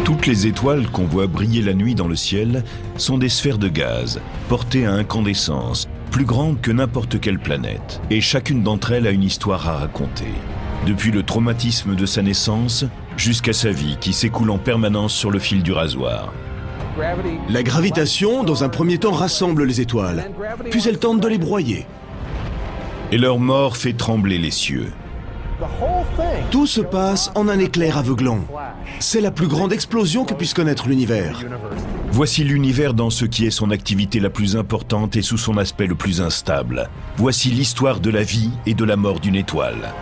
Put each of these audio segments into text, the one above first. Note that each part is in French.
Toutes les étoiles qu'on voit briller la nuit dans le ciel sont des sphères de gaz, portées à incandescence, plus grandes que n'importe quelle planète. Et chacune d'entre elles a une histoire à raconter. Depuis le traumatisme de sa naissance, jusqu'à sa vie qui s'écoule en permanence sur le fil du rasoir. La gravitation, dans un premier temps, rassemble les étoiles, puis elle tente de les broyer. Et leur mort fait trembler les cieux. Tout se passe en un éclair aveuglant. C'est la plus grande explosion que puisse connaître l'univers. Voici l'univers dans ce qui est son activité la plus importante et sous son aspect le plus instable. Voici l'histoire de la vie et de la mort d'une étoile.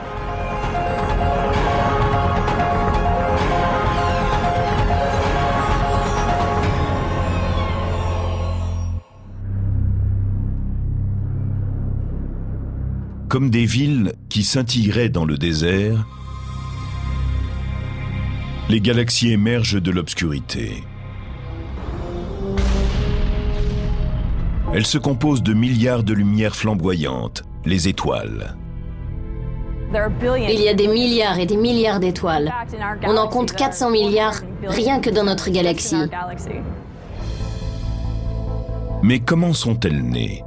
Comme des villes qui scintilleraient dans le désert, les galaxies émergent de l'obscurité. Elles se composent de milliards de lumières flamboyantes, les étoiles. Il y a des milliards et des milliards d'étoiles. On en compte 400 milliards rien que dans notre galaxie. Mais comment sont-elles nées?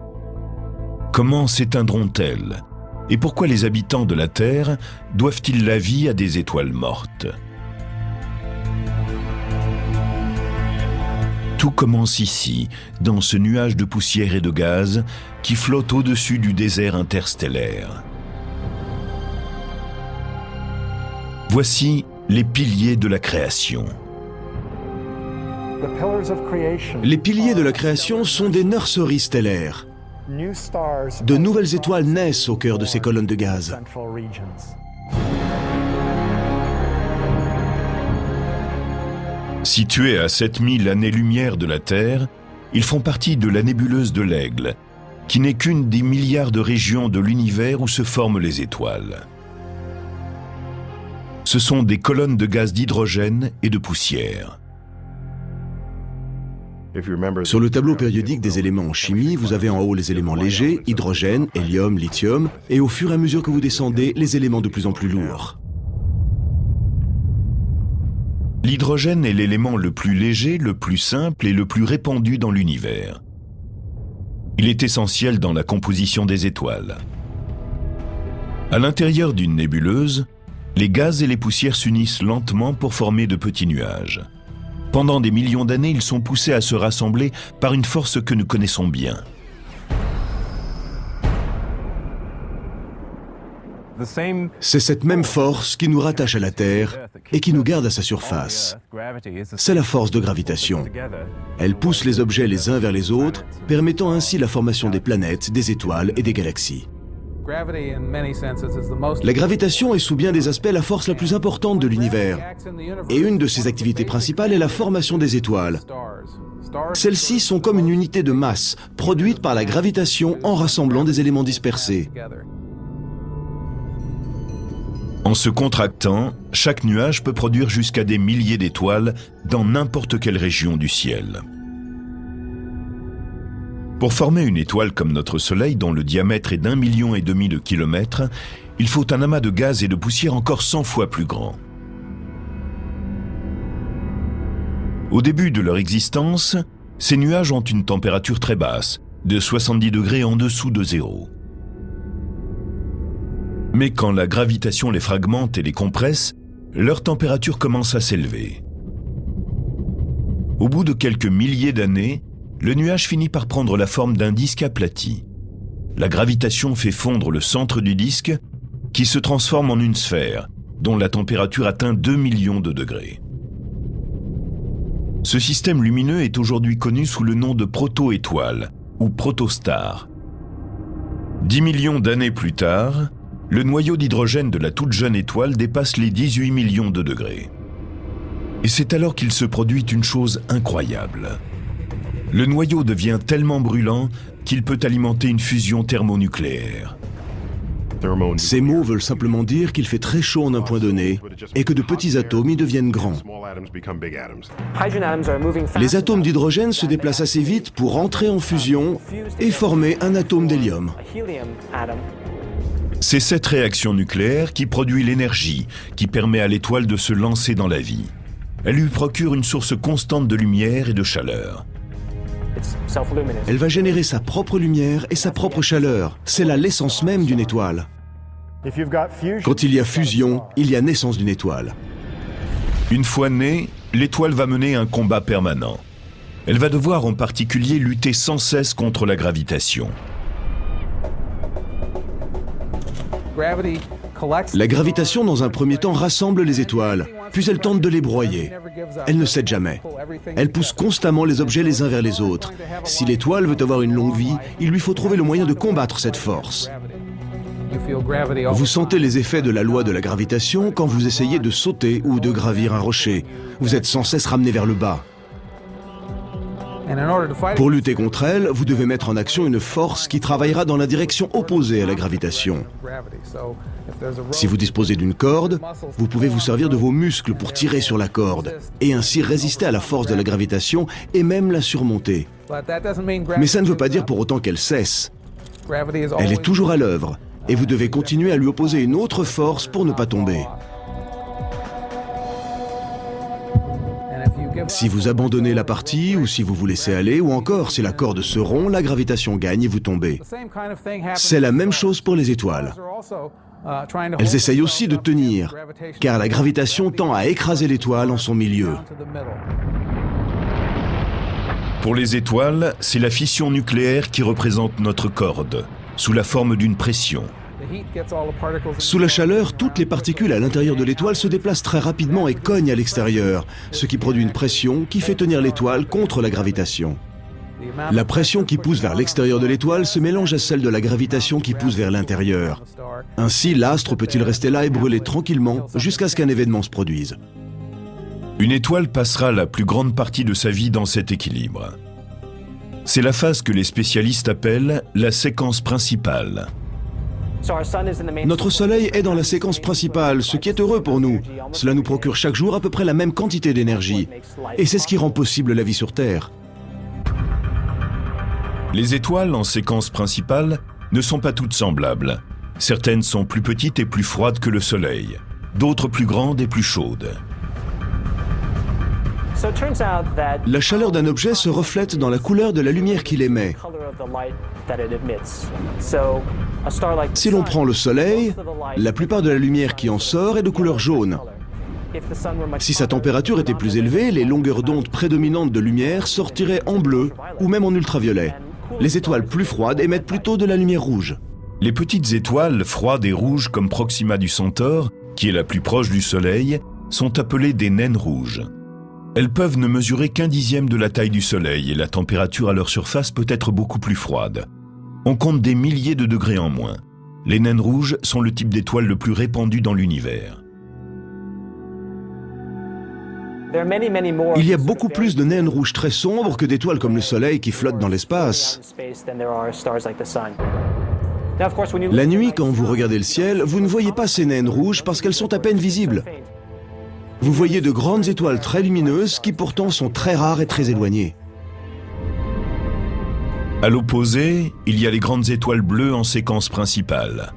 Comment s'éteindront-elles? Et pourquoi les habitants de la Terre doivent-ils la vie à des étoiles mortes? Tout commence ici, dans ce nuage de poussière et de gaz qui flotte au-dessus du désert interstellaire. Voici les piliers de la création. Les piliers de la création sont des nurseries stellaires. De nouvelles étoiles naissent au cœur de ces colonnes de gaz. Situés à 7000 années-lumière de la Terre, ils font partie de la nébuleuse de l'Aigle, qui n'est qu'une des milliards de régions de l'univers où se forment les étoiles. Ce sont des colonnes de gaz d'hydrogène et de poussière. Sur le tableau périodique des éléments en chimie, vous avez en haut les éléments légers, hydrogène, hélium, lithium, et au fur et à mesure que vous descendez, les éléments de plus en plus lourds. L'hydrogène est l'élément le plus léger, le plus simple et le plus répandu dans l'univers. Il est essentiel dans la composition des étoiles. À l'intérieur d'une nébuleuse, les gaz et les poussières s'unissent lentement pour former de petits nuages. Pendant des millions d'années, ils sont poussés à se rassembler par une force que nous connaissons bien. C'est cette même force qui nous rattache à la Terre et qui nous garde à sa surface. C'est la force de gravitation. Elle pousse les objets les uns vers les autres, permettant ainsi la formation des planètes, des étoiles et des galaxies. La gravitation est sous bien des aspects la force la plus importante de l'univers. Et une de ses activités principales est la formation des étoiles. Celles-ci sont comme une unité de masse, produite par la gravitation en rassemblant des éléments dispersés. En se contractant, chaque nuage peut produire jusqu'à des milliers d'étoiles dans n'importe quelle région du ciel. Pour former une étoile comme notre Soleil, dont le diamètre est d'1,5 million de kilomètres, il faut un amas de gaz et de poussière encore 100 fois plus grand. Au début de leur existence, ces nuages ont une température très basse, de 70 degrés en dessous de zéro. Mais quand la gravitation les fragmente et les compresse, leur température commence à s'élever. Au bout de quelques milliers d'années, le nuage finit par prendre la forme d'un disque aplati. La gravitation fait fondre le centre du disque, qui se transforme en une sphère, dont la température atteint 2 millions de degrés. Ce système lumineux est aujourd'hui connu sous le nom de proto-étoile, ou protostar. 10 millions d'années plus tard, le noyau d'hydrogène de la toute jeune étoile dépasse les 18 millions de degrés. Et c'est alors qu'il se produit une chose incroyable. Le noyau devient tellement brûlant qu'il peut alimenter une fusion thermonucléaire. Ces mots veulent simplement dire qu'il fait très chaud en un point donné et que de petits atomes y deviennent grands. Les atomes d'hydrogène se déplacent assez vite pour entrer en fusion et former un atome d'hélium. C'est cette réaction nucléaire qui produit l'énergie qui permet à l'étoile de se lancer dans la vie. Elle lui procure une source constante de lumière et de chaleur. Elle va générer sa propre lumière et sa propre chaleur. C'est là l'essence même d'une étoile. Quand il y a fusion, il y a naissance d'une étoile. Une fois née, l'étoile va mener un combat permanent. Elle va devoir en particulier lutter sans cesse contre la gravitation. La gravitation, dans un premier temps, rassemble les étoiles, puis elle tente de les broyer. Elle ne cède jamais. Elle pousse constamment les objets les uns vers les autres. Si l'étoile veut avoir une longue vie, il lui faut trouver le moyen de combattre cette force. Vous sentez les effets de la loi de la gravitation quand vous essayez de sauter ou de gravir un rocher. Vous êtes sans cesse ramené vers le bas. Pour lutter contre elle, vous devez mettre en action une force qui travaillera dans la direction opposée à la gravitation. Si vous disposez d'une corde, vous pouvez vous servir de vos muscles pour tirer sur la corde et ainsi résister à la force de la gravitation et même la surmonter. Mais ça ne veut pas dire pour autant qu'elle cesse. Elle est toujours à l'œuvre et vous devez continuer à lui opposer une autre force pour ne pas tomber. Si vous abandonnez la partie, ou si vous vous laissez aller, ou encore si la corde se rompt, la gravitation gagne et vous tombez. C'est la même chose pour les étoiles. Elles essayent aussi de tenir, car la gravitation tend à écraser l'étoile en son milieu. Pour les étoiles, c'est la fission nucléaire qui représente notre corde, sous la forme d'une pression. Sous la chaleur, toutes les particules à l'intérieur de l'étoile se déplacent très rapidement et cognent à l'extérieur, ce qui produit une pression qui fait tenir l'étoile contre la gravitation. La pression qui pousse vers l'extérieur de l'étoile se mélange à celle de la gravitation qui pousse vers l'intérieur. Ainsi, l'astre peut-il rester là et brûler tranquillement jusqu'à ce qu'un événement se produise. Une étoile passera la plus grande partie de sa vie dans cet équilibre. C'est la phase que les spécialistes appellent la séquence principale. Notre Soleil est dans la séquence principale, ce qui est heureux pour nous. Cela nous procure chaque jour à peu près la même quantité d'énergie. Et c'est ce qui rend possible la vie sur Terre. Les étoiles en séquence principale ne sont pas toutes semblables. Certaines sont plus petites et plus froides que le Soleil, d'autres plus grandes et plus chaudes. La chaleur d'un objet se reflète dans la couleur de la lumière qu'il émet. Si l'on prend le Soleil, la plupart de la lumière qui en sort est de couleur jaune. Si sa température était plus élevée, les longueurs d'onde prédominantes de lumière sortiraient en bleu ou même en ultraviolet. Les étoiles plus froides émettent plutôt de la lumière rouge. Les petites étoiles froides et rouges comme Proxima du Centaure, qui est la plus proche du Soleil, sont appelées des naines rouges. Elles peuvent ne mesurer qu'un dixième de la taille du Soleil et la température à leur surface peut être beaucoup plus froide. On compte des milliers de degrés en moins. Les naines rouges sont le type d'étoile le plus répandu dans l'univers. Il y a beaucoup plus de naines rouges très sombres que d'étoiles comme le Soleil qui flottent dans l'espace. La nuit, quand vous regardez le ciel, vous ne voyez pas ces naines rouges parce qu'elles sont à peine visibles. Vous voyez de grandes étoiles très lumineuses qui pourtant sont très rares et très éloignées. À l'opposé, il y a les grandes étoiles bleues en séquence principale.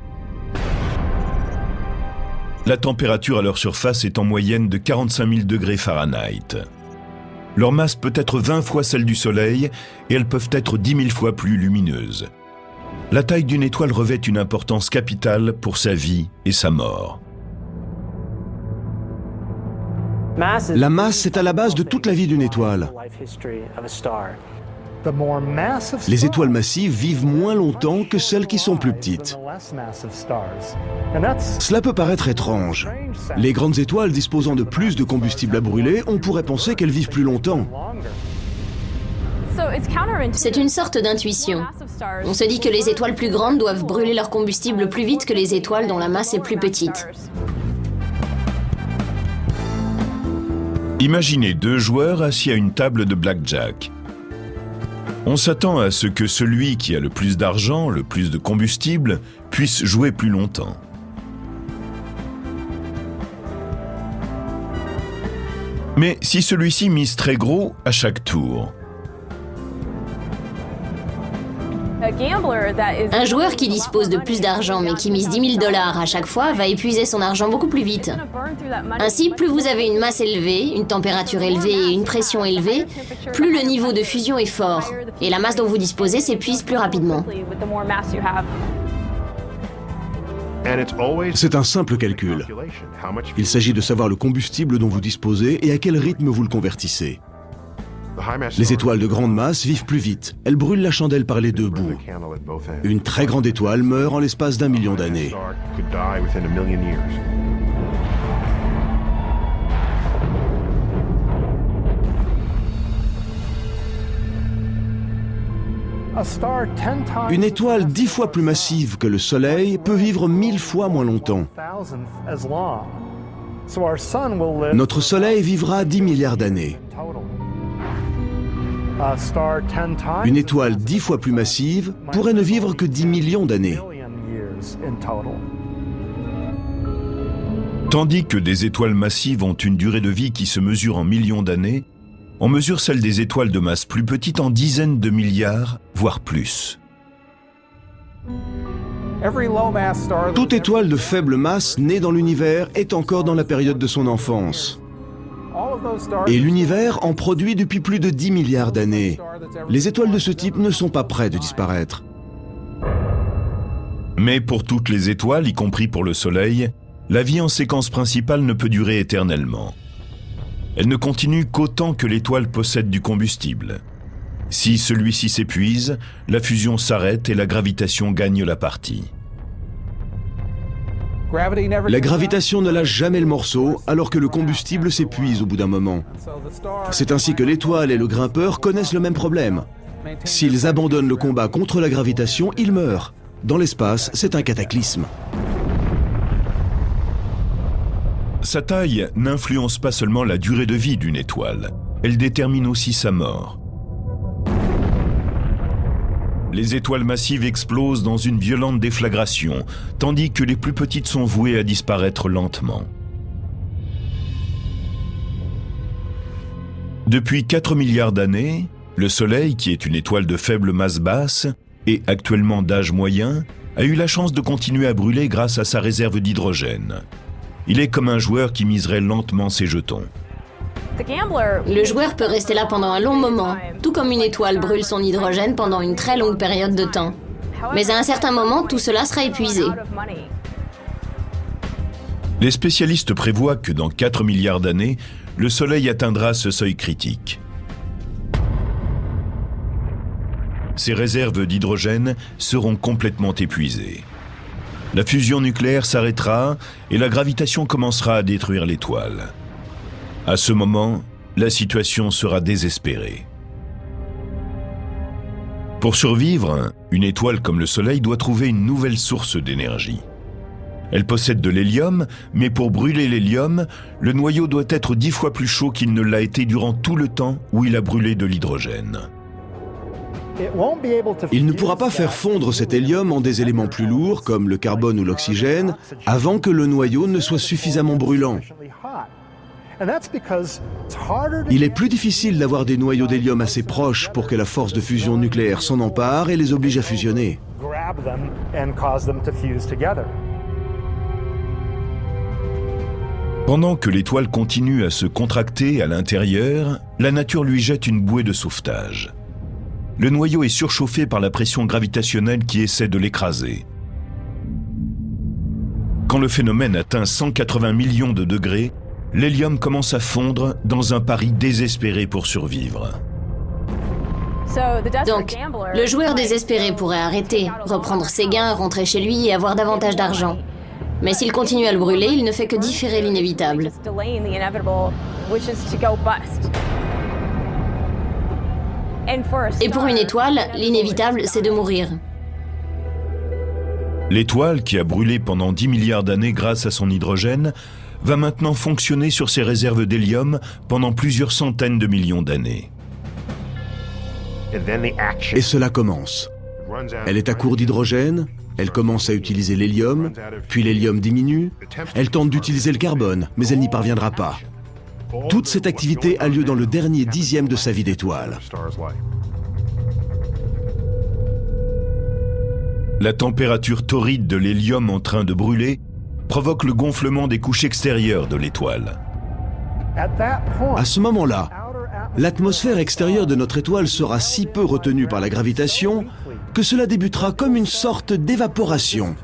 La température à leur surface est en moyenne de 45 000 degrés Fahrenheit. Leur masse peut être 20 fois celle du Soleil et elles peuvent être 10 000 fois plus lumineuses. La taille d'une étoile revêt une importance capitale pour sa vie et sa mort. La masse est à la base de toute la vie d'une étoile. Les étoiles massives vivent moins longtemps que celles qui sont plus petites. Cela peut paraître étrange. Les grandes étoiles disposant de plus de combustible à brûler, on pourrait penser qu'elles vivent plus longtemps. C'est une sorte d'intuition. On se dit que les étoiles plus grandes doivent brûler leur combustible plus vite que les étoiles dont la masse est plus petite. Imaginez deux joueurs assis à une table de blackjack. On s'attend à ce que celui qui a le plus d'argent, le plus de combustible, puisse jouer plus longtemps. Mais si celui-ci mise très gros à chaque tour, Un joueur qui dispose de plus d'argent mais qui mise $10 000 à chaque fois va épuiser son argent beaucoup plus vite. Ainsi, plus vous avez une masse élevée, une température élevée et une pression élevée, plus le niveau de fusion est fort et la masse dont vous disposez s'épuise plus rapidement. C'est un simple calcul. Il s'agit de savoir le combustible dont vous disposez et à quel rythme vous le convertissez. Les étoiles de grande masse vivent plus vite. Elles brûlent la chandelle par les deux bouts. Une très grande étoile meurt en l'espace d'1 million d'années. Une étoile 10 fois plus massive que le Soleil peut vivre 1000 fois moins longtemps. Notre Soleil vivra 10 milliards d'années. Une étoile 10 fois plus massive pourrait ne vivre que 10 millions d'années. Tandis que des étoiles massives ont une durée de vie qui se mesure en millions d'années, on mesure celle des étoiles de masse plus petite en dizaines de milliards, voire plus. Toute étoile de faible masse née dans l'univers est encore dans la période de son enfance. Et l'univers en produit depuis plus de 10 milliards d'années. Les étoiles de ce type ne sont pas près de disparaître. Mais pour toutes les étoiles, y compris pour le Soleil, la vie en séquence principale ne peut durer éternellement. Elle ne continue qu'autant que l'étoile possède du combustible. Si celui-ci s'épuise, la fusion s'arrête et la gravitation gagne la partie. La gravitation ne lâche jamais le morceau alors que le combustible s'épuise au bout d'un moment. C'est ainsi que l'étoile et le grimpeur connaissent le même problème. S'ils abandonnent le combat contre la gravitation, ils meurent. Dans l'espace, c'est un cataclysme. Sa taille n'influence pas seulement la durée de vie d'une étoile, elle détermine aussi sa mort. Les étoiles massives explosent dans une violente déflagration, tandis que les plus petites sont vouées à disparaître lentement. Depuis 4 milliards d'années, le Soleil, qui est une étoile de faible masse basse et actuellement d'âge moyen, a eu la chance de continuer à brûler grâce à sa réserve d'hydrogène. Il est comme un joueur qui miserait lentement ses jetons. Le joueur peut rester là pendant un long moment, tout comme une étoile brûle son hydrogène pendant une très longue période de temps. Mais à un certain moment, tout cela sera épuisé. Les spécialistes prévoient que dans 4 milliards d'années, le Soleil atteindra ce seuil critique. Ses réserves d'hydrogène seront complètement épuisées. La fusion nucléaire s'arrêtera et la gravitation commencera à détruire l'étoile. À ce moment, la situation sera désespérée. Pour survivre, une étoile comme le Soleil doit trouver une nouvelle source d'énergie. Elle possède de l'hélium, mais pour brûler l'hélium, le noyau doit être 10 fois plus chaud qu'il ne l'a été durant tout le temps où il a brûlé de l'hydrogène. Il ne pourra pas faire fondre cet hélium en des éléments plus lourds, comme le carbone ou l'oxygène, avant que le noyau ne soit suffisamment brûlant. Il est plus difficile d'avoir des noyaux d'hélium assez proches pour que la force de fusion nucléaire s'en empare et les oblige à fusionner. Pendant que l'étoile continue à se contracter à l'intérieur, la nature lui jette une bouée de sauvetage. Le noyau est surchauffé par la pression gravitationnelle qui essaie de l'écraser. Quand le phénomène atteint 180 millions de degrés, l'hélium commence à fondre dans un pari désespéré pour survivre. Donc, le joueur désespéré pourrait arrêter, reprendre ses gains, rentrer chez lui et avoir davantage d'argent. Mais s'il continue à le brûler, il ne fait que différer l'inévitable. Et pour une étoile, l'inévitable, c'est de mourir. L'étoile, qui a brûlé pendant 10 milliards d'années grâce à son hydrogène, va maintenant fonctionner sur ses réserves d'hélium pendant plusieurs centaines de millions d'années. Et cela commence. Elle est à court d'hydrogène, elle commence à utiliser l'hélium, puis l'hélium diminue, elle tente d'utiliser le carbone, mais elle n'y parviendra pas. Toute cette activité a lieu dans le dernier dixième de sa vie d'étoile. La température torride de l'hélium en train de brûler provoque le gonflement des couches extérieures de l'étoile. À ce moment-là, l'atmosphère extérieure de notre étoile sera si peu retenue par la gravitation que cela débutera comme une sorte d'évaporation.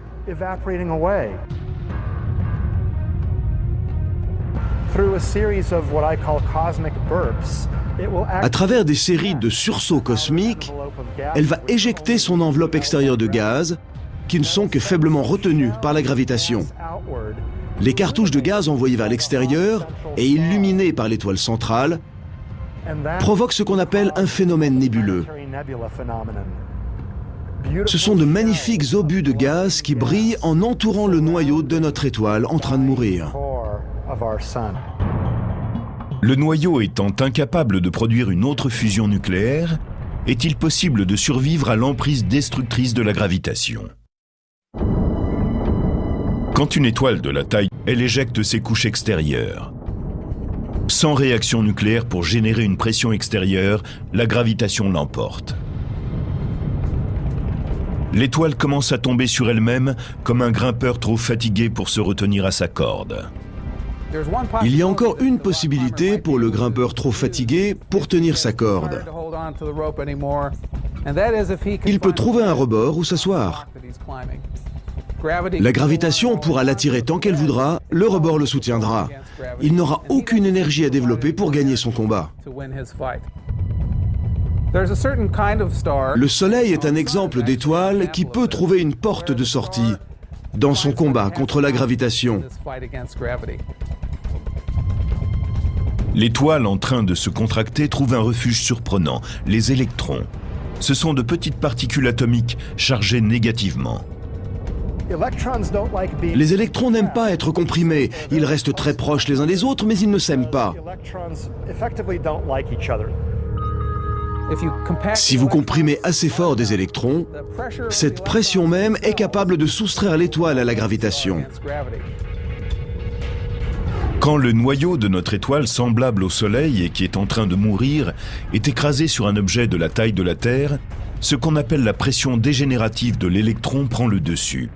À travers des séries de sursauts cosmiques, elle va éjecter son enveloppe extérieure de gaz, qui ne sont que faiblement retenues par la gravitation. Les cartouches de gaz envoyées vers l'extérieur et illuminées par l'étoile centrale provoquent ce qu'on appelle un phénomène nébuleux. Ce sont de magnifiques obus de gaz qui brillent en entourant le noyau de notre étoile en train de mourir. Le noyau étant incapable de produire une autre fusion nucléaire, est-il possible de survivre à l'emprise destructrice de la gravitation? Quand une étoile de la taille, elle éjecte ses couches extérieures. Sans réaction nucléaire pour générer une pression extérieure, la gravitation l'emporte. L'étoile commence à tomber sur elle-même comme un grimpeur trop fatigué pour se retenir à sa corde. Il y a encore une possibilité pour le grimpeur trop fatigué pour tenir sa corde. Il peut trouver un rebord où s'asseoir. La gravitation pourra l'attirer tant qu'elle voudra, le rebord le soutiendra. Il n'aura aucune énergie à développer pour gagner son combat. Le Soleil est un exemple d'étoile qui peut trouver une porte de sortie dans son combat contre la gravitation. L'étoile en train de se contracter trouve un refuge surprenant, les électrons. Ce sont de petites particules atomiques chargées négativement. Les électrons n'aiment pas être comprimés. Ils restent très proches les uns des autres, mais ils ne s'aiment pas. Si vous comprimez assez fort des électrons, cette pression même est capable de soustraire l'étoile à la gravitation. Quand le noyau de notre étoile, semblable au Soleil et qui est en train de mourir, est écrasé sur un objet de la taille de la Terre, ce qu'on appelle la pression dégénérative de l'électron prend le dessus.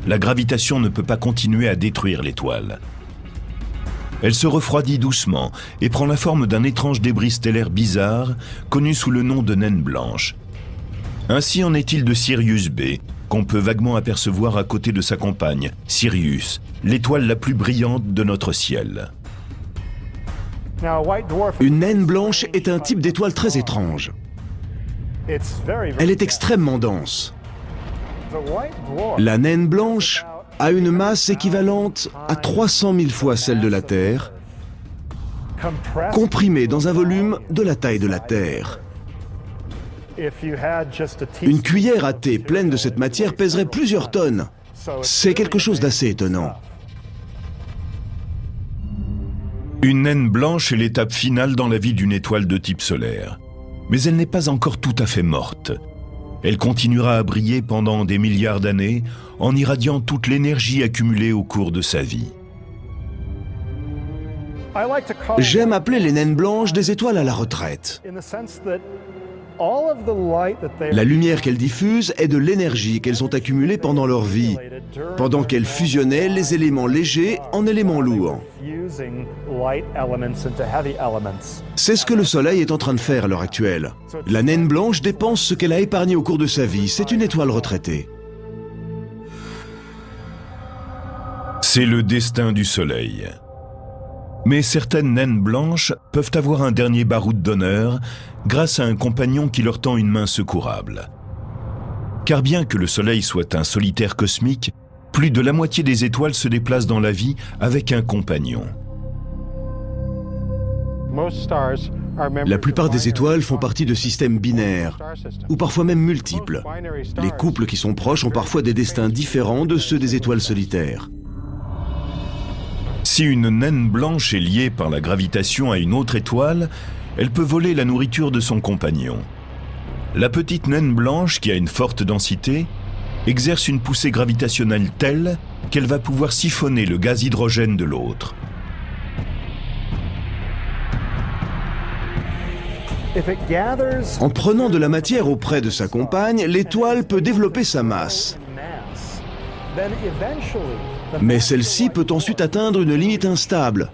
La gravitation ne peut pas continuer à détruire l'étoile. Elle se refroidit doucement et prend la forme d'un étrange débris stellaire bizarre, connu sous le nom de naine blanche. Ainsi en est-il de Sirius B, qu'on peut vaguement apercevoir à côté de sa compagne, Sirius, l'étoile la plus brillante de notre ciel. Une naine blanche est un type d'étoile très étrange. Elle est extrêmement dense. La naine blanche a une masse équivalente à 300 000 fois celle de la Terre, comprimée dans un volume de la taille de la Terre. Une cuillère à thé pleine de cette matière pèserait plusieurs tonnes. C'est quelque chose d'assez étonnant. Une naine blanche est l'étape finale dans la vie d'une étoile de type solaire. Mais elle n'est pas encore tout à fait morte. Elle continuera à briller pendant des milliards d'années en irradiant toute l'énergie accumulée au cours de sa vie. J'aime appeler les naines blanches des étoiles à la retraite. La lumière qu'elles diffusent est de l'énergie qu'elles ont accumulée pendant leur vie, pendant qu'elles fusionnaient les éléments légers en éléments lourds. C'est ce que le Soleil est en train de faire à l'heure actuelle. La naine blanche dépense ce qu'elle a épargné au cours de sa vie. C'est une étoile retraitée. C'est le destin du Soleil. Mais certaines naines blanches peuvent avoir un dernier baroud d'honneur grâce à un compagnon qui leur tend une main secourable. Car bien que le Soleil soit un solitaire cosmique, plus de la moitié des étoiles se déplacent dans la vie avec un compagnon. La plupart des étoiles font partie de systèmes binaires, ou parfois même multiples. Les couples qui sont proches ont parfois des destins différents de ceux des étoiles solitaires. Si une naine blanche est liée par la gravitation à une autre étoile, elle peut voler la nourriture de son compagnon. La petite naine blanche, qui a une forte densité, exerce une poussée gravitationnelle telle qu'elle va pouvoir siphonner le gaz hydrogène de l'autre. En prenant de la matière auprès de sa compagne, l'étoile peut développer sa masse. Mais celle-ci peut ensuite atteindre une limite instable,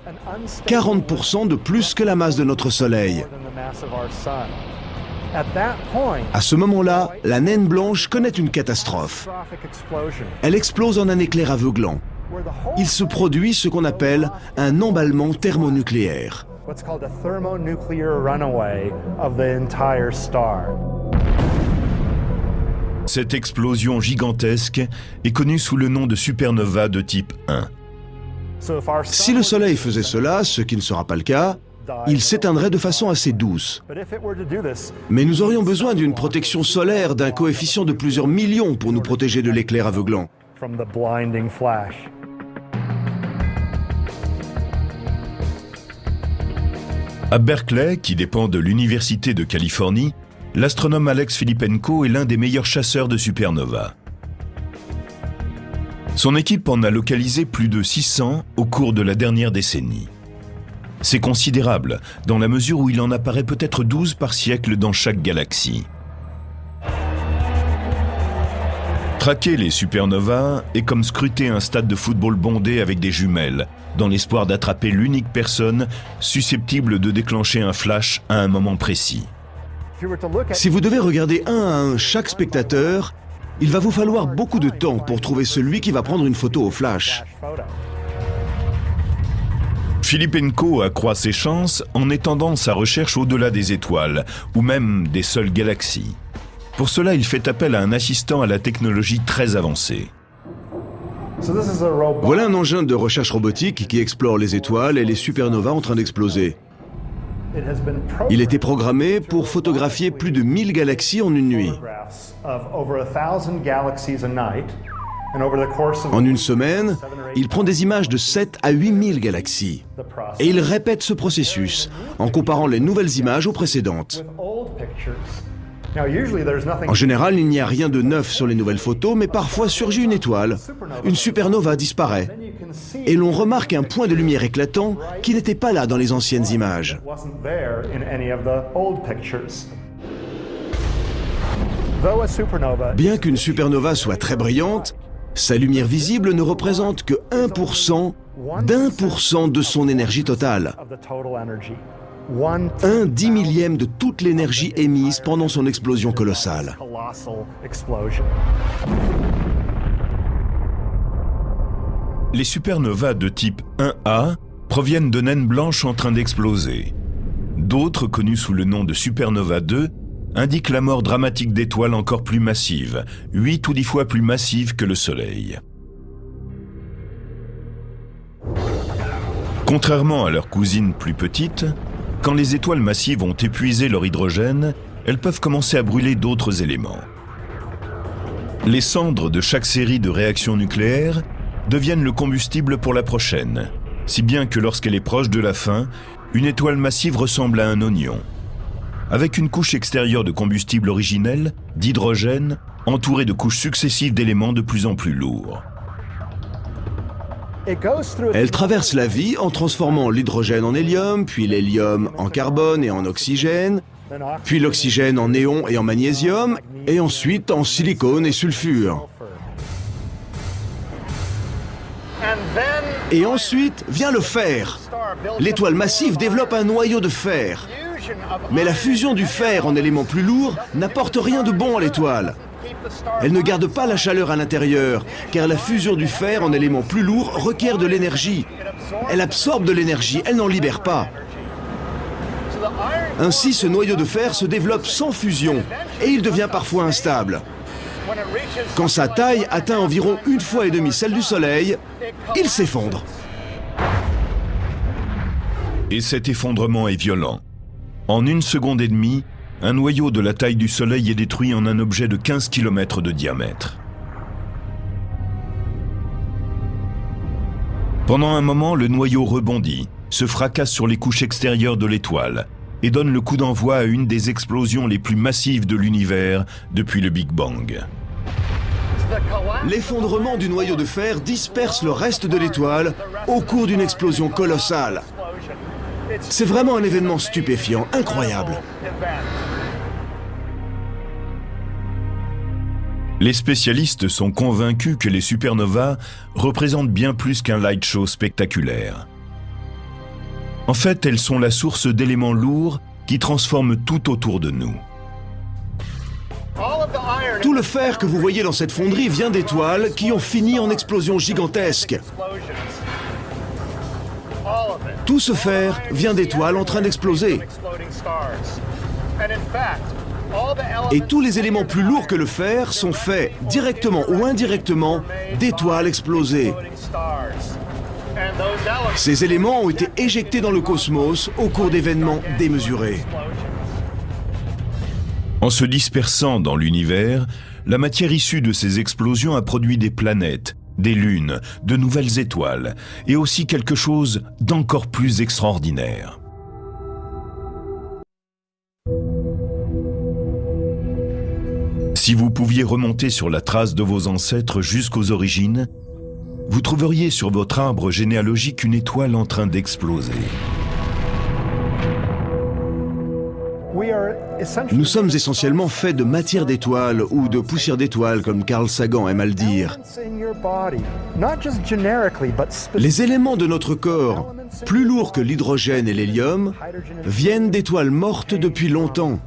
40% de plus que la masse de notre Soleil. À ce moment-là, la naine blanche connaît une catastrophe. Elle explose en un éclair aveuglant. Il se produit ce qu'on appelle un emballement thermonucléaire. Cette explosion gigantesque est connue sous le nom de supernova de type 1. Si le Soleil faisait cela, ce qui ne sera pas le cas, il s'éteindrait de façon assez douce. Mais nous aurions besoin d'une protection solaire d'un coefficient de plusieurs millions pour nous protéger de l'éclair aveuglant. À Berkeley, qui dépend de l'Université de Californie, l'astronome Alex Filippenko est l'un des meilleurs chasseurs de supernovas. Son équipe en a localisé plus de 600 au cours de la dernière décennie. C'est considérable, dans la mesure où il en apparaît peut-être 12 par siècle dans chaque galaxie. Traquer les supernovas est comme scruter un stade de football bondé avec des jumelles, dans l'espoir d'attraper l'unique personne susceptible de déclencher un flash à un moment précis. Si vous devez regarder un à un chaque spectateur, il va vous falloir beaucoup de temps pour trouver celui qui va prendre une photo au flash. Filippenko accroît ses chances en étendant sa recherche au-delà des étoiles, ou même des seules galaxies. Pour cela, il fait appel à un assistant à la technologie très avancée. Voilà un engin de recherche robotique qui explore les étoiles et les supernovas en train d'exploser. Il était programmé pour photographier plus de 1000 galaxies en une nuit. En une semaine, il prend des images de 7 à 8000 galaxies. Et il répète ce processus en comparant les nouvelles images aux précédentes. En général, il n'y a rien de neuf sur les nouvelles photos, mais parfois surgit une étoile. Une supernova disparaît. Et l'on remarque un point de lumière éclatant qui n'était pas là dans les anciennes images. Bien qu'une supernova soit très brillante, sa lumière visible ne représente que 1% d'1% de son énergie totale. 1/10 de toute l'énergie émise pendant son explosion colossale. Les supernovas de type 1A proviennent de naines blanches en train d'exploser. D'autres, connues sous le nom de supernova 2, indiquent la mort dramatique d'étoiles encore plus massives, 8 ou 10 fois plus massives que le Soleil. Contrairement à leurs cousines plus petites, quand les étoiles massives ont épuisé leur hydrogène, elles peuvent commencer à brûler d'autres éléments. Les cendres de chaque série de réactions nucléaires deviennent le combustible pour la prochaine, si bien que lorsqu'elle est proche de la fin, une étoile massive ressemble à un oignon, avec une couche extérieure de combustible originel, d'hydrogène, entourée de couches successives d'éléments de plus en plus lourds. Elle traverse la vie en transformant l'hydrogène en hélium, puis l'hélium en carbone et en oxygène, puis l'oxygène en néon et en magnésium, et ensuite en silicone et sulfure. Et ensuite vient le fer. L'étoile massive développe un noyau de fer. Mais la fusion du fer en éléments plus lourds n'apporte rien de bon à l'étoile. Elle ne garde pas la chaleur à l'intérieur, car la fusion du fer en éléments plus lourds requiert de l'énergie. Elle absorbe de l'énergie, elle n'en libère pas. Ainsi, ce noyau de fer se développe sans fusion, et il devient parfois instable. Quand sa taille atteint environ 1,5 fois celle du Soleil, il s'effondre. Et cet effondrement est violent. En 1 seconde et demie, un noyau de la taille du Soleil est détruit en un objet de 15 km de diamètre. Pendant un moment, le noyau rebondit, se fracasse sur les couches extérieures de l'étoile et donne le coup d'envoi à une des explosions les plus massives de l'univers depuis le Big Bang. L'effondrement du noyau de fer disperse le reste de l'étoile au cours d'une explosion colossale. C'est vraiment un événement stupéfiant, incroyable. Les spécialistes sont convaincus que les supernovas représentent bien plus qu'un light show spectaculaire. En fait, elles sont la source d'éléments lourds qui transforment tout autour de nous. Tout le fer que vous voyez dans cette fonderie vient d'étoiles qui ont fini en explosions gigantesques. Tout ce fer vient d'étoiles en train d'exploser. Et tous les éléments plus lourds que le fer sont faits, directement ou indirectement, d'étoiles explosées. Ces éléments ont été éjectés dans le cosmos au cours d'événements démesurés. En se dispersant dans l'univers, la matière issue de ces explosions a produit des planètes, des lunes, de nouvelles étoiles, et aussi quelque chose d'encore plus extraordinaire. Si vous pouviez remonter sur la trace de vos ancêtres jusqu'aux origines, vous trouveriez sur votre arbre généalogique une étoile en train d'exploser. Nous sommes essentiellement faits de matière d'étoiles ou de poussière d'étoiles, comme Carl Sagan aime à le dire. Les éléments de notre corps, plus lourds que l'hydrogène et l'hélium, viennent d'étoiles mortes depuis longtemps.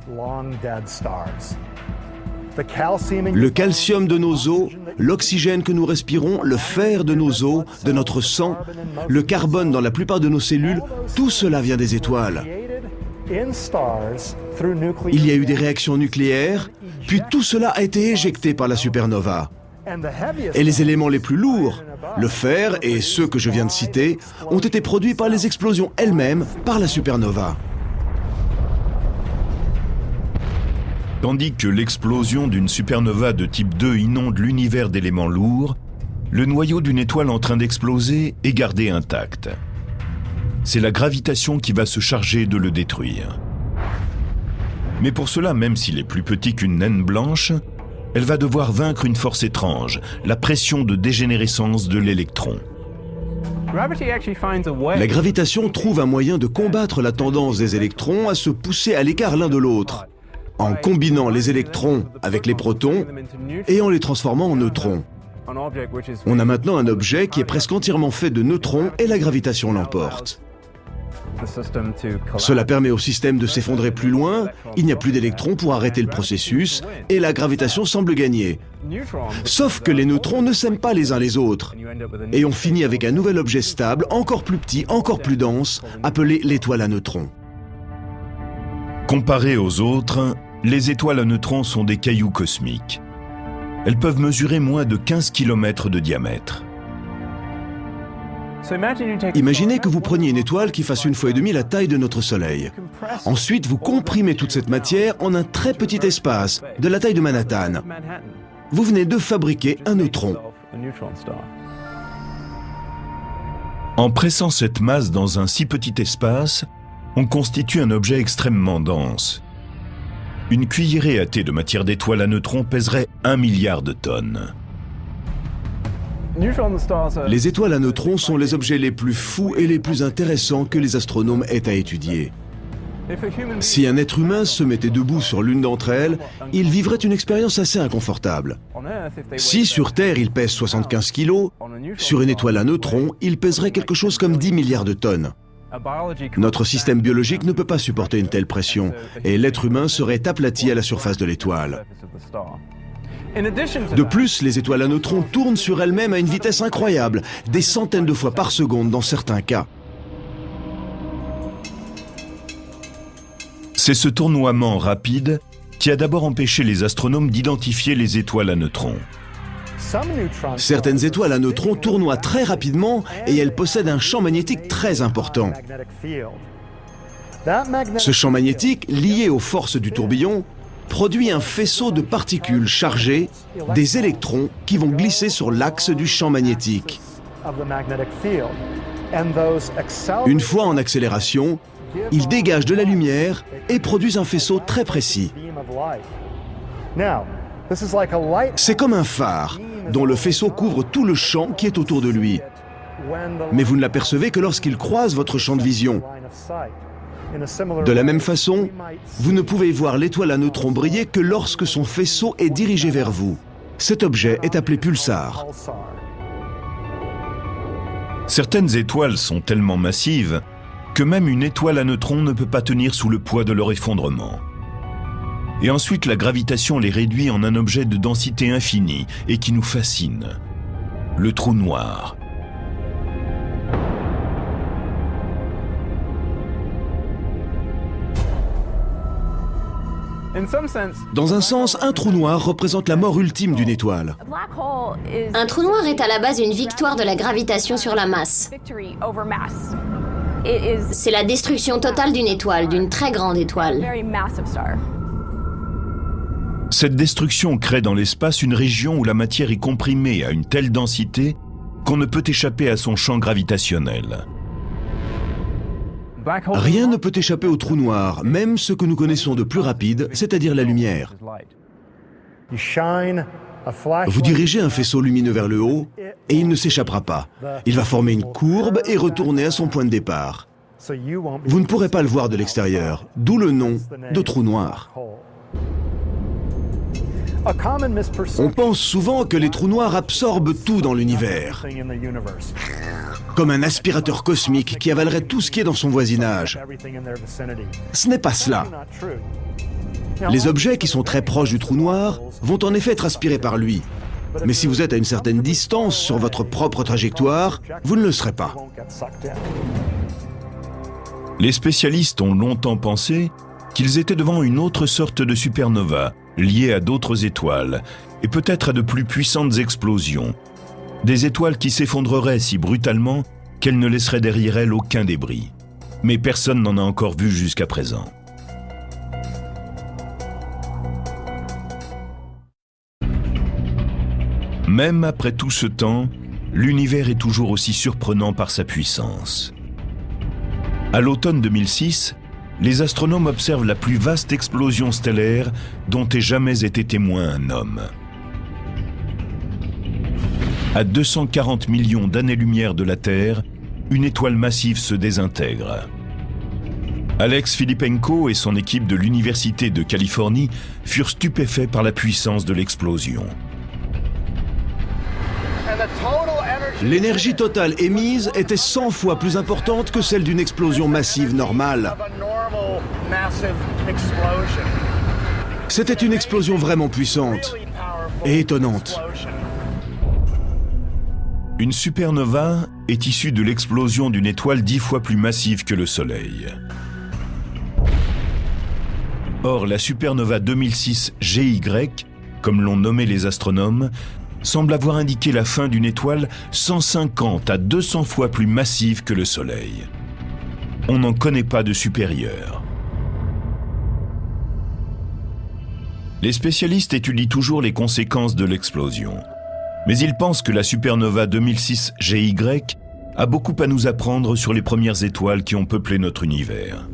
Le calcium de nos os, l'oxygène que nous respirons, le fer de nos os, de notre sang, le carbone dans la plupart de nos cellules, tout cela vient des étoiles. Il y a eu des réactions nucléaires, puis tout cela a été éjecté par la supernova. Et les éléments les plus lourds, le fer et ceux que je viens de citer, ont été produits par les explosions elles-mêmes par la supernova. Tandis que l'explosion d'une supernova de type 2 inonde l'univers d'éléments lourds, le noyau d'une étoile en train d'exploser est gardé intact. C'est la gravitation qui va se charger de le détruire. Mais pour cela, même s'il est plus petit qu'une naine blanche, elle va devoir vaincre une force étrange, la pression de dégénérescence de l'électron. La gravitation trouve un moyen de combattre la tendance des électrons à se pousser à l'écart l'un de l'autre, en combinant les électrons avec les protons et en les transformant en neutrons. On a maintenant un objet qui est presque entièrement fait de neutrons et la gravitation l'emporte. Cela permet au système de s'effondrer plus loin, il n'y a plus d'électrons pour arrêter le processus et la gravitation semble gagner. Sauf que les neutrons ne s'aiment pas les uns les autres et on finit avec un nouvel objet stable, encore plus petit, encore plus dense, appelé l'étoile à neutrons. Comparées aux autres, les étoiles à neutrons sont des cailloux cosmiques. Elles peuvent mesurer moins de 15 km de diamètre. Imaginez que vous preniez une étoile qui fasse 1,5 fois la taille de notre Soleil. Ensuite, vous comprimez toute cette matière en un très petit espace, de la taille de Manhattan. Vous venez de fabriquer un neutron. En pressant cette masse dans un si petit espace, on constitue un objet extrêmement dense. Une cuillerée à thé de matière d'étoile à neutrons pèserait 1 milliard de tonnes. Les étoiles à neutrons sont les objets les plus fous et les plus intéressants que les astronomes aient à étudier. Si un être humain se mettait debout sur l'une d'entre elles, il vivrait une expérience assez inconfortable. Si sur Terre il pèse 75 kg, sur une étoile à neutrons, il pèserait quelque chose comme 10 milliards de tonnes. Notre système biologique ne peut pas supporter une telle pression, et l'être humain serait aplati à la surface de l'étoile. De plus, les étoiles à neutrons tournent sur elles-mêmes à une vitesse incroyable, des centaines de fois par seconde dans certains cas. C'est ce tournoiement rapide qui a d'abord empêché les astronomes d'identifier les étoiles à neutrons. Certaines étoiles à neutrons tournoient très rapidement et elles possèdent un champ magnétique très important. Ce champ magnétique, lié aux forces du tourbillon, produit un faisceau de particules chargées, des électrons qui vont glisser sur l'axe du champ magnétique. Une fois en accélération, ils dégagent de la lumière et produisent un faisceau très précis. C'est comme un phare, dont le faisceau couvre tout le champ qui est autour de lui. Mais vous ne l'apercevez que lorsqu'il croise votre champ de vision. De la même façon, vous ne pouvez voir l'étoile à neutrons briller que lorsque son faisceau est dirigé vers vous. Cet objet est appelé pulsar. Certaines étoiles sont tellement massives que même une étoile à neutrons ne peut pas tenir sous le poids de leur effondrement. Et ensuite, la gravitation les réduit en un objet de densité infinie et qui nous fascine, le trou noir. Dans un sens, un trou noir représente la mort ultime d'une étoile. Un trou noir est à la base une victoire de la gravitation sur la masse. C'est la destruction totale d'une étoile, d'une très grande étoile. Cette destruction crée dans l'espace une région où la matière est comprimée à une telle densité qu'on ne peut échapper à son champ gravitationnel. Rien ne peut échapper au trou noir, même ce que nous connaissons de plus rapide, c'est-à-dire la lumière. Vous dirigez un faisceau lumineux vers le haut et il ne s'échappera pas. Il va former une courbe et retourner à son point de départ. Vous ne pourrez pas le voir de l'extérieur, d'où le nom de trou noir. On pense souvent que les trous noirs absorbent tout dans l'univers, comme un aspirateur cosmique qui avalerait tout ce qui est dans son voisinage. Ce n'est pas cela. Les objets qui sont très proches du trou noir vont en effet être aspirés par lui. Mais si vous êtes à une certaine distance sur votre propre trajectoire, vous ne le serez pas. Les spécialistes ont longtemps pensé qu'ils étaient devant une autre sorte de supernova, liée à d'autres étoiles, et peut-être à de plus puissantes explosions. Des étoiles qui s'effondreraient si brutalement qu'elles ne laisseraient derrière elles aucun débris. Mais personne n'en a encore vu jusqu'à présent. Même après tout ce temps, l'univers est toujours aussi surprenant par sa puissance. À l'automne 2006, les astronomes observent la plus vaste explosion stellaire dont ait jamais été témoin un homme. À 240 millions d'années-lumière de la Terre, une étoile massive se désintègre. Alex Filippenko et son équipe de l'Université de Californie furent stupéfaits par la puissance de l'explosion. L'énergie totale émise était 100 fois plus importante que celle d'une explosion massive normale. C'était une explosion vraiment puissante et étonnante. Une supernova est issue de l'explosion d'une étoile 10 fois plus massive que le Soleil. Or, la supernova 2006 GY, comme l'ont nommé les astronomes, semble avoir indiqué la fin d'une étoile 150 à 200 fois plus massive que le Soleil. On n'en connaît pas de supérieure. Les spécialistes étudient toujours les conséquences de l'explosion. Mais ils pensent que la supernova 2006 GY a beaucoup à nous apprendre sur les premières étoiles qui ont peuplé notre univers.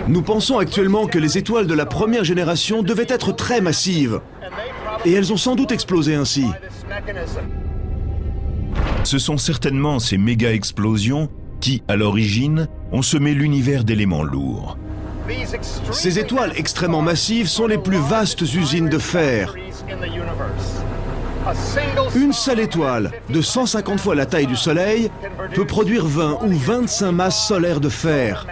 Nous pensons actuellement que les étoiles de la première génération devaient être très massives. Et elles ont sans doute explosé ainsi. Ce sont certainement ces méga-explosions qui, à l'origine, ont semé l'univers d'éléments lourds. Ces étoiles extrêmement massives sont les plus vastes usines de fer. Une seule étoile, de 150 fois la taille du Soleil, peut produire 20 ou 25 masses solaires de fer.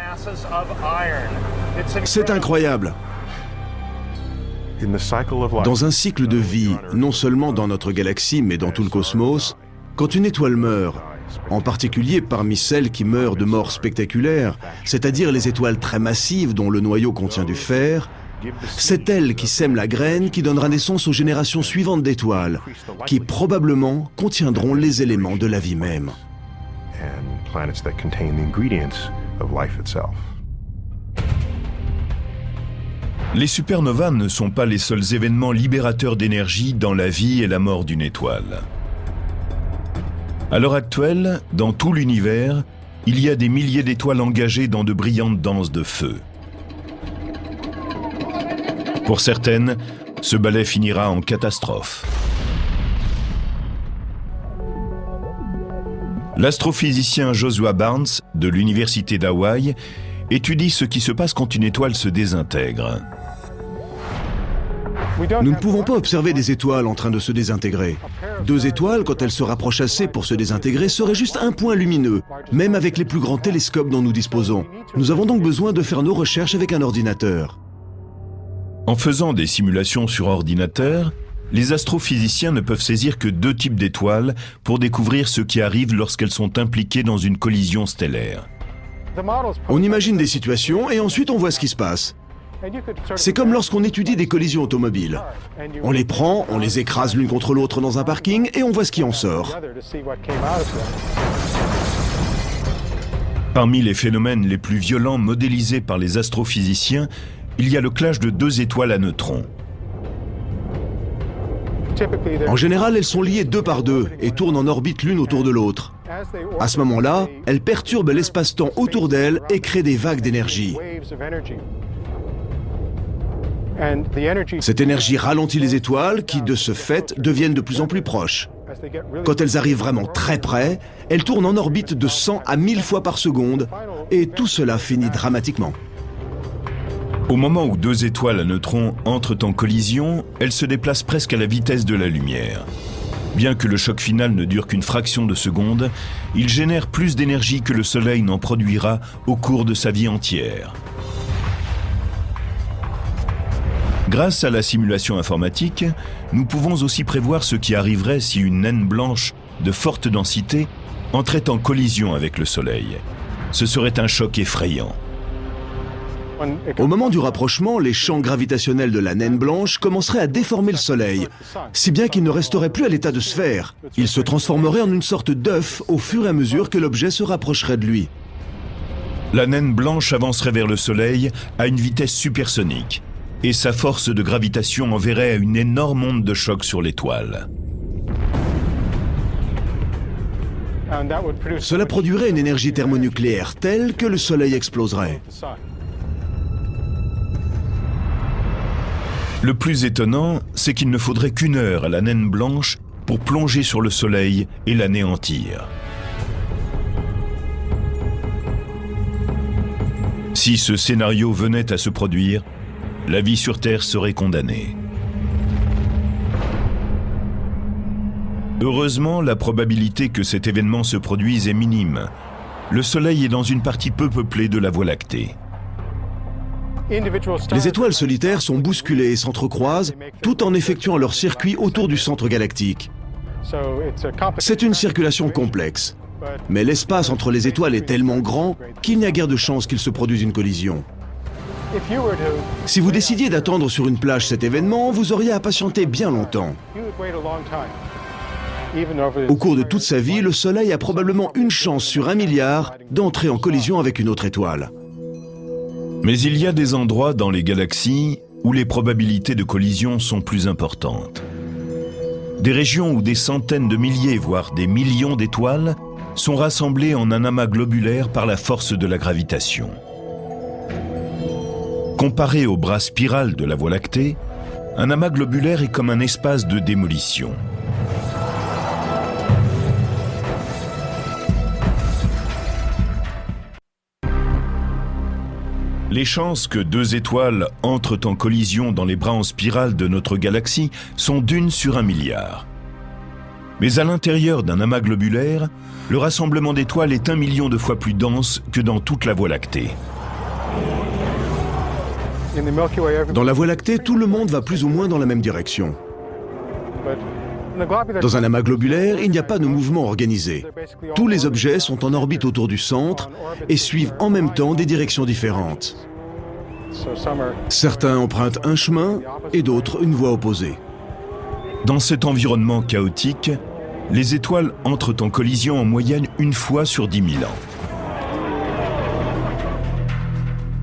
C'est incroyable. Dans un cycle de vie, non seulement dans notre galaxie, mais dans tout le cosmos, quand une étoile meurt, en particulier parmi celles qui meurent de mort spectaculaire, c'est-à-dire les étoiles très massives dont le noyau contient du fer, c'est elle qui sème la graine qui donnera naissance aux générations suivantes d'étoiles, qui probablement contiendront les éléments de la vie même. Les supernovas ne sont pas les seuls événements libérateurs d'énergie dans la vie et la mort d'une étoile. À l'heure actuelle, dans tout l'univers, il y a des milliers d'étoiles engagées dans de brillantes danses de feu. Pour certaines, ce ballet finira en catastrophe. L'astrophysicien Joshua Barnes, de l'Université d'Hawaï, étudie ce qui se passe quand une étoile se désintègre. Nous ne pouvons pas observer des étoiles en train de se désintégrer. Deux étoiles, quand elles se rapprochent assez pour se désintégrer, seraient juste un point lumineux, même avec les plus grands télescopes dont nous disposons. Nous avons donc besoin de faire nos recherches avec un ordinateur. En faisant des simulations sur ordinateur, les astrophysiciens ne peuvent saisir que deux types d'étoiles pour découvrir ce qui arrive lorsqu'elles sont impliquées dans une collision stellaire. On imagine des situations et ensuite on voit ce qui se passe. C'est comme lorsqu'on étudie des collisions automobiles. On les prend, on les écrase l'une contre l'autre dans un parking et on voit ce qui en sort. Parmi les phénomènes les plus violents modélisés par les astrophysiciens, il y a le clash de deux étoiles à neutrons. En général, elles sont liées deux par deux et tournent en orbite l'une autour de l'autre. À ce moment-là, elles perturbent l'espace-temps autour d'elles et créent des vagues d'énergie. Cette énergie ralentit les étoiles qui, de ce fait, deviennent de plus en plus proches. Quand elles arrivent vraiment très près, elles tournent en orbite de 100 à 1000 fois par seconde et tout cela finit dramatiquement. Au moment où deux étoiles à neutrons entrent en collision, elles se déplacent presque à la vitesse de la lumière. Bien que le choc final ne dure qu'une fraction de seconde, il génère plus d'énergie que le Soleil n'en produira au cours de sa vie entière. Grâce à la simulation informatique, nous pouvons aussi prévoir ce qui arriverait si une naine blanche de forte densité entrait en collision avec le Soleil. Ce serait un choc effrayant. Au moment du rapprochement, les champs gravitationnels de la naine blanche commenceraient à déformer le Soleil, si bien qu'il ne resterait plus à l'état de sphère. Il se transformerait en une sorte d'œuf au fur et à mesure que l'objet se rapprocherait de lui. La naine blanche avancerait vers le Soleil à une vitesse supersonique, et sa force de gravitation enverrait une énorme onde de choc sur l'étoile. Cela produirait une énergie thermonucléaire telle que le Soleil exploserait. Le plus étonnant, c'est qu'il ne faudrait qu'une heure à la naine blanche pour plonger sur le Soleil et l'anéantir. Si ce scénario venait à se produire, la vie sur Terre serait condamnée. Heureusement, la probabilité que cet événement se produise est minime. Le Soleil est dans une partie peu peuplée de la Voie lactée. Les étoiles solitaires sont bousculées et s'entrecroisent tout en effectuant leur circuit autour du centre galactique. C'est une circulation complexe, mais l'espace entre les étoiles est tellement grand qu'il n'y a guère de chance qu'il se produise une collision. Si vous décidiez d'attendre sur une plage cet événement, vous auriez à patienter bien longtemps. Au cours de toute sa vie, le Soleil a probablement une chance sur 1 milliard d'entrer en collision avec une autre étoile. Mais il y a des endroits dans les galaxies où les probabilités de collision sont plus importantes. Des régions où des centaines de milliers, voire des millions d'étoiles sont rassemblées en un amas globulaire par la force de la gravitation. Comparé au bras spiral de la Voie lactée, un amas globulaire est comme un espace de démolition. Les chances que deux étoiles entrent en collision dans les bras en spirale de notre galaxie sont d'1 sur 1 milliard. Mais à l'intérieur d'un amas globulaire, le rassemblement d'étoiles est 1 million de fois plus dense que dans toute la Voie lactée. Dans la Voie lactée, tout le monde va plus ou moins dans la même direction. Dans un amas globulaire, il n'y a pas de mouvement organisé. Tous les objets sont en orbite autour du centre et suivent en même temps des directions différentes. Certains empruntent un chemin et d'autres une voie opposée. Dans cet environnement chaotique, les étoiles entrent en collision en moyenne 1 fois sur 10 000 ans.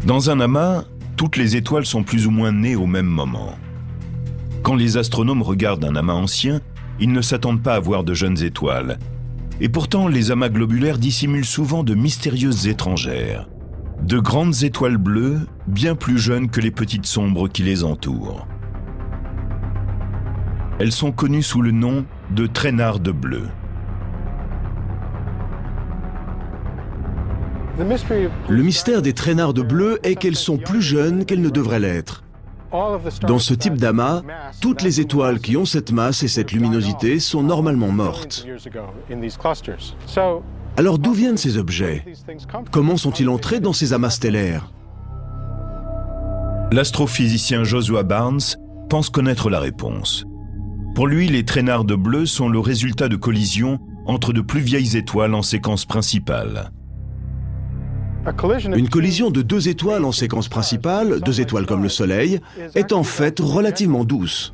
Dans un amas, toutes les étoiles sont plus ou moins nées au même moment. Quand les astronomes regardent un amas ancien, ils ne s'attendent pas à voir de jeunes étoiles. Et pourtant, les amas globulaires dissimulent souvent de mystérieuses étrangères. De grandes étoiles bleues, bien plus jeunes que les petites sombres qui les entourent. Elles sont connues sous le nom de traînardes bleues. Le mystère des traînardes bleues est qu'elles sont plus jeunes qu'elles ne devraient l'être. Dans ce type d'amas, toutes les étoiles qui ont cette masse et cette luminosité sont normalement mortes. Alors d'où viennent ces objets? Comment sont-ils entrés dans ces amas stellaires? L'astrophysicien Joshua Barnes pense connaître la réponse. Pour lui, les traînards bleus sont le résultat de collisions entre de plus vieilles étoiles en séquence principale. Une collision de deux étoiles en séquence principale, deux étoiles comme le Soleil, est en fait relativement douce.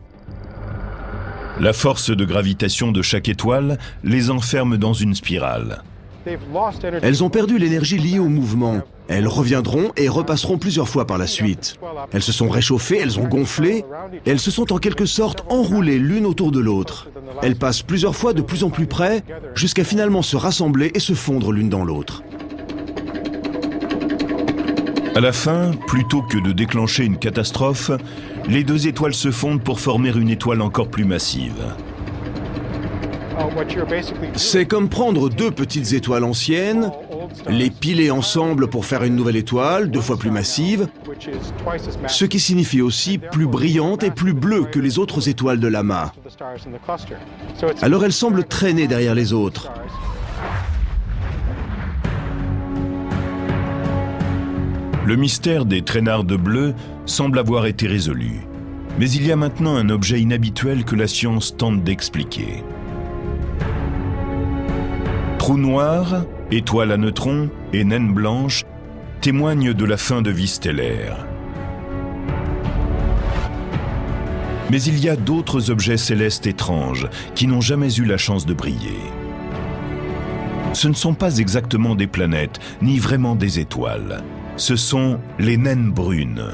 La force de gravitation de chaque étoile les enferme dans une spirale. Elles ont perdu l'énergie liée au mouvement. Elles reviendront et repasseront plusieurs fois par la suite. Elles se sont réchauffées, elles ont gonflé, et elles se sont en quelque sorte enroulées l'une autour de l'autre. Elles passent plusieurs fois de plus en plus près, jusqu'à finalement se rassembler et se fondre l'une dans l'autre. À la fin, plutôt que de déclencher une catastrophe, les deux étoiles se fondent pour former une étoile encore plus massive. C'est comme prendre deux petites étoiles anciennes, les piler ensemble pour faire une nouvelle étoile, 2 fois plus massive, ce qui signifie aussi plus brillante et plus bleue que les autres étoiles de l'amas. Alors elles semblent traîner derrière les autres. Le mystère des traînards bleus semble avoir été résolu. Mais il y a maintenant un objet inhabituel que la science tente d'expliquer. Trous noirs, étoiles à neutrons et naines blanches témoignent de la fin de vie stellaire. Mais il y a d'autres objets célestes étranges qui n'ont jamais eu la chance de briller. Ce ne sont pas exactement des planètes, ni vraiment des étoiles. Ce sont les naines brunes.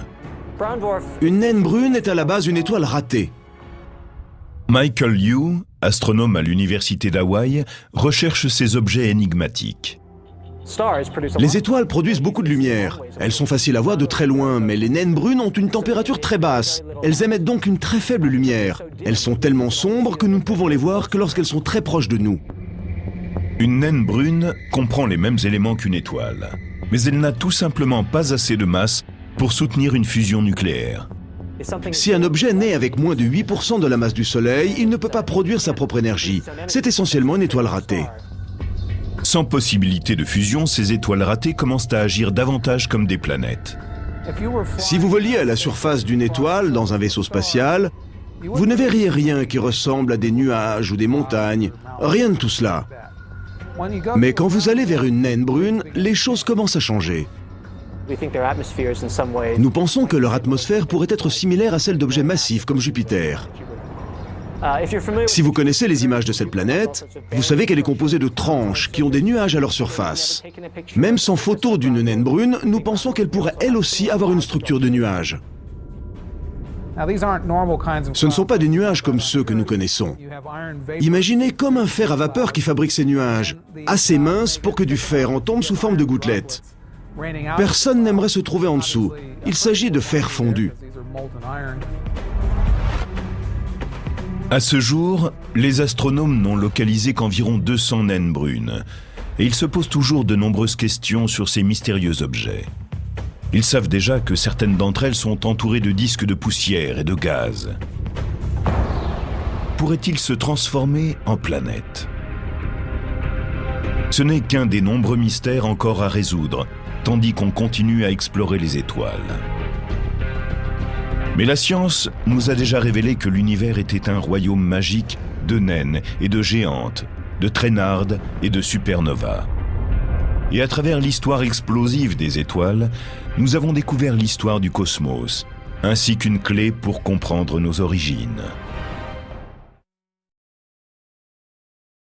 Une naine brune est à la base une étoile ratée. Michael Yu, astronome à l'université d'Hawaï, recherche ces objets énigmatiques. Les étoiles produisent beaucoup de lumière. Elles sont faciles à voir de très loin, mais les naines brunes ont une température très basse. Elles émettent donc une très faible lumière. Elles sont tellement sombres que nous ne pouvons les voir que lorsqu'elles sont très proches de nous. Une naine brune comprend les mêmes éléments qu'une étoile, mais elle n'a tout simplement pas assez de masse pour soutenir une fusion nucléaire. Si un objet naît avec moins de 8% de la masse du Soleil, il ne peut pas produire sa propre énergie. C'est essentiellement une étoile ratée. Sans possibilité de fusion, ces étoiles ratées commencent à agir davantage comme des planètes. Si vous voliez à la surface d'une étoile dans un vaisseau spatial, vous ne verriez rien qui ressemble à des nuages ou des montagnes, rien de tout cela. Mais quand vous allez vers une naine brune, les choses commencent à changer. Nous pensons que leur atmosphère pourrait être similaire à celle d'objets massifs comme Jupiter. Si vous connaissez les images de cette planète, vous savez qu'elle est composée de tranches qui ont des nuages à leur surface. Même sans photo d'une naine brune, nous pensons qu'elle pourrait elle aussi avoir une structure de nuages. Ce ne sont pas des nuages comme ceux que nous connaissons. Imaginez comme un fer à vapeur qui fabrique ces nuages, assez minces pour que du fer en tombe sous forme de gouttelettes. Personne n'aimerait se trouver en dessous. Il s'agit de fer fondu. À ce jour, les astronomes n'ont localisé qu'environ 200 naines brunes, et ils se posent toujours de nombreuses questions sur ces mystérieux objets. Ils savent déjà que certaines d'entre elles sont entourées de disques de poussière et de gaz. Pourraient-ils se transformer en planètes? Ce n'est qu'un des nombreux mystères encore à résoudre, tandis qu'on continue à explorer les étoiles. Mais la science nous a déjà révélé que l'univers était un royaume magique de naines et de géantes, de traînardes et de supernovas. Et à travers l'histoire explosive des étoiles, nous avons découvert l'histoire du cosmos, ainsi qu'une clé pour comprendre nos origines.